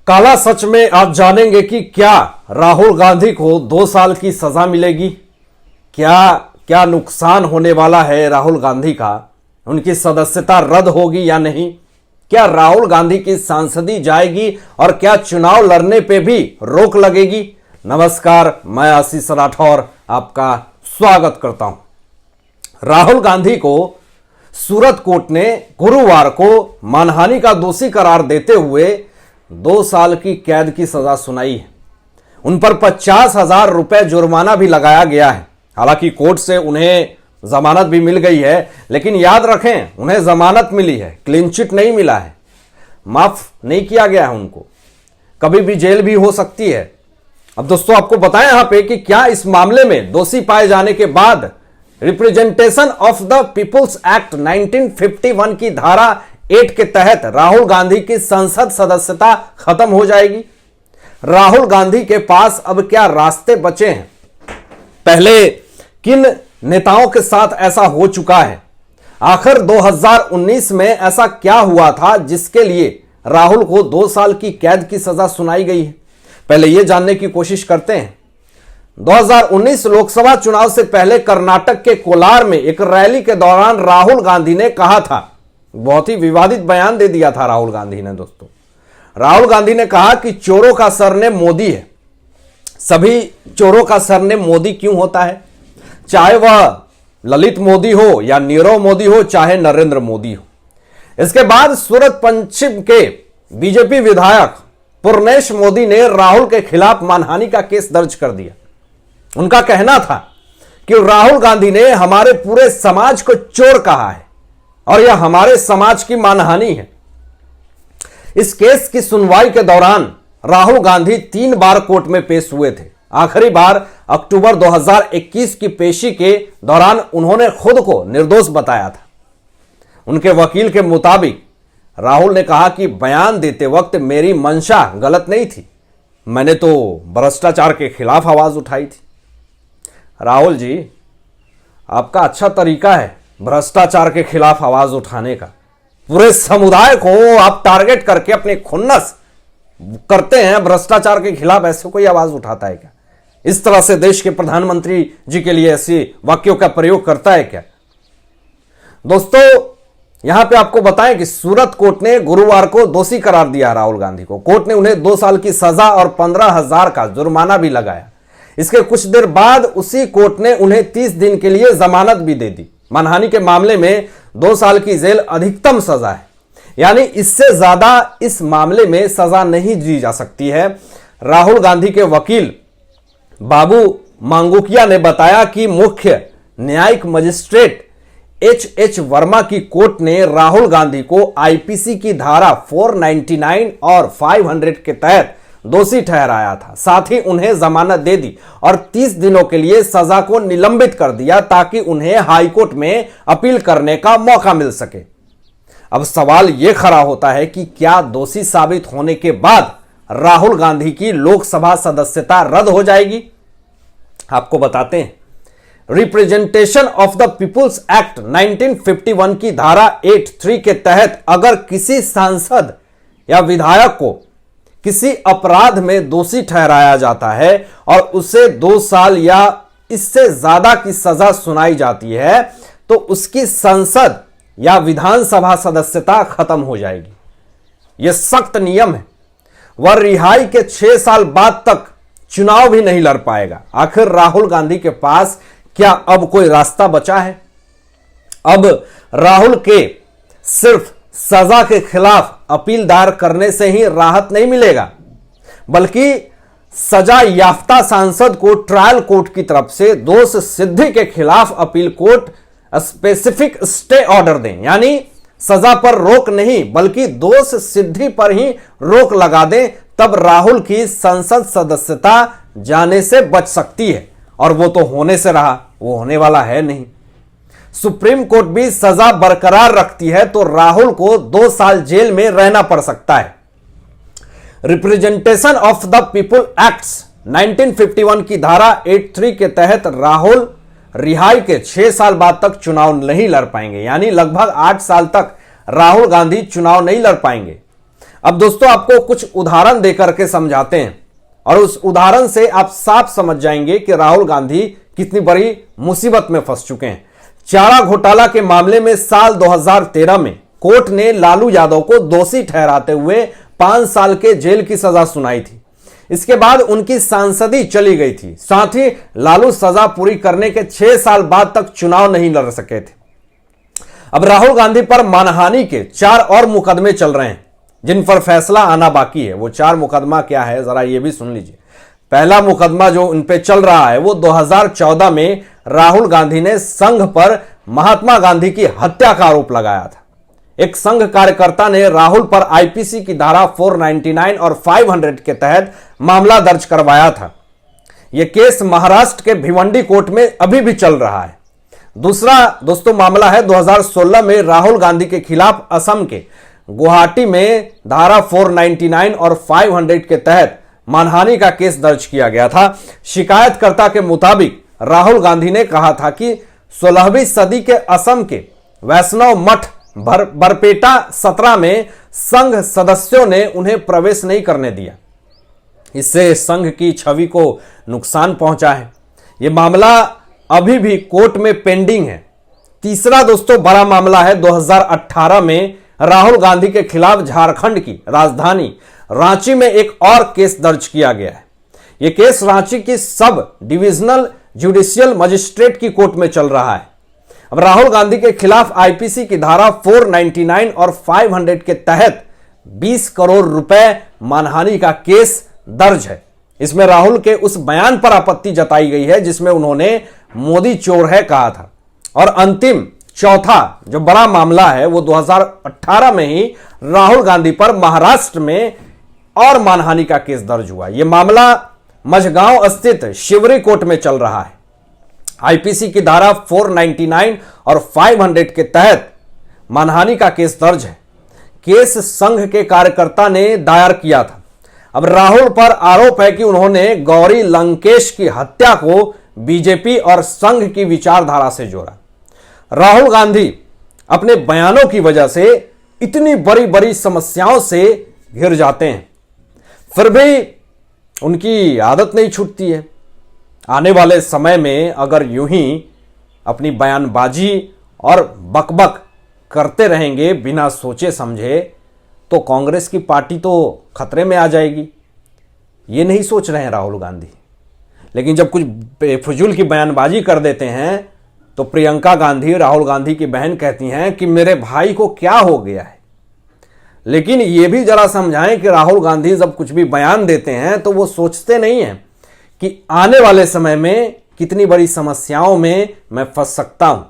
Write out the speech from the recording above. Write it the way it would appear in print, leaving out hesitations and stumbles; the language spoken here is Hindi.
काला सच में आप जानेंगे कि क्या राहुल गांधी को 2 साल की सजा मिलेगी। क्या क्या नुकसान होने वाला है राहुल गांधी का, उनकी सदस्यता रद्द होगी या नहीं, क्या राहुल गांधी की सांसदी जाएगी और क्या चुनाव लड़ने पे भी रोक लगेगी। नमस्कार, मैं आशीष राठौर आपका स्वागत करता हूं। राहुल गांधी को सूरत कोर्ट ने गुरुवार को मानहानि का दोषी करार देते हुए 2 साल की कैद की सजा सुनाई है। उन पर 50,000 रुपए जुर्माना भी लगाया गया है। हालांकि कोर्ट से उन्हें जमानत भी मिल गई है, लेकिन याद रखें, उन्हें जमानत मिली है, क्लीन चिट नहीं मिला है, माफ नहीं किया गया है उनको, कभी भी जेल भी हो सकती है। अब दोस्तों आपको बताएं यहां पे कि क्या इस मामले में दोषी पाए जाने के बाद Representation of the People's Act 1951 की धारा 8 के तहत राहुल गांधी की संसद सदस्यता खत्म हो जाएगी। राहुल गांधी के पास अब क्या रास्ते बचे हैं, पहले किन नेताओं के साथ ऐसा हो चुका है, आखिर 2019 में ऐसा क्या हुआ था जिसके लिए राहुल को 2 साल की कैद की सजा सुनाई गई है। पहले यह जानने की कोशिश करते हैं। 2019 लोकसभा चुनाव से पहले कर्नाटक के कोलार में एक रैली के दौरान राहुल गांधी ने कहा था, बहुत ही विवादित बयान दे दिया था राहुल गांधी ने। दोस्तों राहुल गांधी ने कहा कि चोरों का सरनेम मोदी है। सभी चोरों का सरनेम मोदी क्यों होता है, चाहे वह ललित मोदी हो या नीरव मोदी हो, चाहे नरेंद्र मोदी हो। इसके बाद सूरत पश्चिम के बीजेपी विधायक पूर्णेश मोदी ने राहुल के खिलाफ मानहानि का केस दर्ज कर दिया। उनका कहना था कि राहुल गांधी ने हमारे पूरे समाज को चोर कहा है और यह हमारे समाज की मानहानि है। इस केस की सुनवाई के दौरान राहुल गांधी 3 बार कोर्ट में पेश हुए थे। आखिरी बार अक्टूबर 2021 की पेशी के दौरान उन्होंने खुद को निर्दोष बताया था। उनके वकील के मुताबिक राहुल ने कहा कि बयान देते वक्त मेरी मंशा गलत नहीं थी, मैंने तो भ्रष्टाचार के खिलाफ आवाज उठाई थी। राहुल जी, आपका अच्छा तरीका है भ्रष्टाचार के खिलाफ आवाज उठाने का। पूरे समुदाय को आप टारगेट करके अपने खुन्नस करते हैं, भ्रष्टाचार के खिलाफ ऐसे कोई आवाज उठाता है क्या? इस तरह से देश के प्रधानमंत्री जी के लिए ऐसे वाक्यों का प्रयोग करता है क्या? दोस्तों यहां पे आपको बताएं कि सूरत कोर्ट ने गुरुवार को दोषी करार दिया राहुल गांधी को। कोर्ट ने उन्हें 2 साल की सजा और 15,000 का जुर्माना भी लगाया। इसके कुछ देर बाद उसी कोर्ट ने उन्हें 30 दिन के लिए जमानत भी दे दी। मानहानि के मामले में 2 साल की जेल अधिकतम सजा है, यानी इससे ज्यादा इस मामले में सजा नहीं दी जा सकती है। राहुल गांधी के वकील बाबू मांगुकिया ने बताया कि मुख्य न्यायिक मजिस्ट्रेट एच वर्मा की कोर्ट ने राहुल गांधी को आईपीसी की धारा 499 और 500 के तहत दोषी ठहराया था। साथ ही उन्हें जमानत दे दी और 30 दिनों के लिए सजा को निलंबित कर दिया ताकि उन्हें हाईकोर्ट में अपील करने का मौका मिल सके। अब सवाल यह खड़ा होता है कि क्या दोषी साबित होने के बाद राहुल गांधी की लोकसभा सदस्यता रद्द हो जाएगी? आपको बताते हैं, Representation of the People's Act 1951 की धारा 8(3) के तहत अगर किसी सांसद या विधायक को किसी अपराध में दोषी ठहराया जाता है और उसे 2 साल या इससे ज्यादा की सजा सुनाई जाती है, तो उसकी संसद या विधानसभा सदस्यता खत्म हो जाएगी। यह सख्त नियम है। वह रिहाई के 6 साल बाद तक चुनाव भी नहीं लड़ पाएगा। आखिर राहुल गांधी के पास क्या अब कोई रास्ता बचा है? अब राहुल के सिर्फ सजा के खिलाफ अपील दायर करने से ही राहत नहीं मिलेगा, बल्कि सजा याफ्ता सांसद को ट्रायल कोर्ट की तरफ से दोष सिद्धि के खिलाफ appeal court specific stay order दें, यानी सजा पर रोक नहीं बल्कि दोष सिद्धि पर ही रोक लगा दें। तब राहुल की संसद सदस्यता जाने से बच सकती है, और वो तो होने से रहा, वो होने वाला है नहीं। सुप्रीम कोर्ट भी सजा बरकरार रखती है तो राहुल को 2 साल जेल में रहना पड़ सकता है। Representation of the people acts 1951 की धारा 8(3) के तहत राहुल रिहाई के 6 साल बाद तक चुनाव नहीं लड़ पाएंगे, यानी लगभग 8 साल तक राहुल गांधी चुनाव नहीं लड़ पाएंगे। अब दोस्तों आपको कुछ उदाहरण देकर के समझाते हैं और उस उदाहरण से आप साफ समझ जाएंगे कि राहुल गांधी कितनी बड़ी मुसीबत में फंस चुके हैं। चारा घोटाला के मामले में साल 2013 में कोर्ट ने लालू यादव को दोषी ठहराते हुए 5 साल के जेल की सजा सुनाई थी। इसके बाद उनकी सांसदी चली गई थी। साथ ही लालू सजा पूरी करने के 6 साल बाद तक चुनाव नहीं लड़ सके थे। अब राहुल गांधी पर मानहानि के 4 और मुकदमे चल रहे हैं जिन पर फैसला आना बाकी है। वो 4 मुकदमा क्या है जरा ये भी सुन लीजिए। पहला मुकदमा जो उन पे चल रहा है वो 2014 में राहुल गांधी ने संघ पर महात्मा गांधी की हत्या का आरोप लगाया था। एक संघ कार्यकर्ता ने राहुल पर आईपीसी की धारा 499 और 500 के तहत मामला दर्ज करवाया था। यह केस महाराष्ट्र के भिवंडी कोर्ट में अभी भी चल रहा है। दूसरा दोस्तों मामला है 2016 में राहुल गांधी के खिलाफ असम के गुवाहाटी में धारा 499 और 500 के तहत मानहानि का केस दर्ज किया गया था। शिकायतकर्ता के मुताबिक राहुल गांधी ने कहा था कि 16वीं सदी के असम के वैष्णव मठ बरपेटा 17 में संघ सदस्यों ने उन्हें प्रवेश नहीं करने दिया। इससे संघ की छवि को नुकसान पहुंचा है। यह मामला अभी भी कोर्ट में पेंडिंग है। तीसरा दोस्तों बड़ा मामला है 2018 में राहुल गांधी के खिलाफ झारखंड की राजधानी रांची में एक और केस दर्ज किया गया है। यह केस रांची की सब डिविजनल जुडिशियल मजिस्ट्रेट की कोर्ट में चल रहा है। अब राहुल गांधी के खिलाफ आईपीसी की धारा 499 और 500 के तहत 20 करोड़ रुपए मानहानि का केस दर्ज है। इसमें राहुल के उस बयान पर आपत्ति जताई गई है जिसमें उन्होंने मोदी चोर है कहा था। और अंतिम चौथा जो बड़ा मामला है वो 2018 में ही राहुल गांधी पर महाराष्ट्र में और मानहानि का केस दर्ज हुआ। यह मामला मझगांव स्थित शिवरी कोर्ट में चल रहा है। आईपीसी की धारा 499 और 500 के तहत मानहानि का केस दर्ज है। केस संघ के कार्यकर्ता ने दायर किया था। अब राहुल पर आरोप है कि उन्होंने गौरी लंकेश की हत्या को बीजेपी और संघ की विचारधारा से जोड़ा। राहुल गांधी अपने बयानों की वजह से इतनी बड़ी बड़ी समस्याओं से घिर जाते हैं, फिर भी उनकी आदत नहीं छूटती है। आने वाले समय में अगर यूं ही अपनी बयानबाजी और बकबक करते रहेंगे बिना सोचे समझे तो कांग्रेस की पार्टी तो खतरे में आ जाएगी। ये नहीं सोच रहे हैं राहुल गांधी, लेकिन जब कुछ बेफजूल की बयानबाजी कर देते हैं तो प्रियंका गांधी राहुल गांधी की बहन कहती हैं कि मेरे भाई को क्या हो गया है। लेकिन यह भी जरा समझाएं कि राहुल गांधी जब कुछ भी बयान देते हैं तो वो सोचते नहीं हैं कि आने वाले समय में कितनी बड़ी समस्याओं में मैं फंस सकता हूं।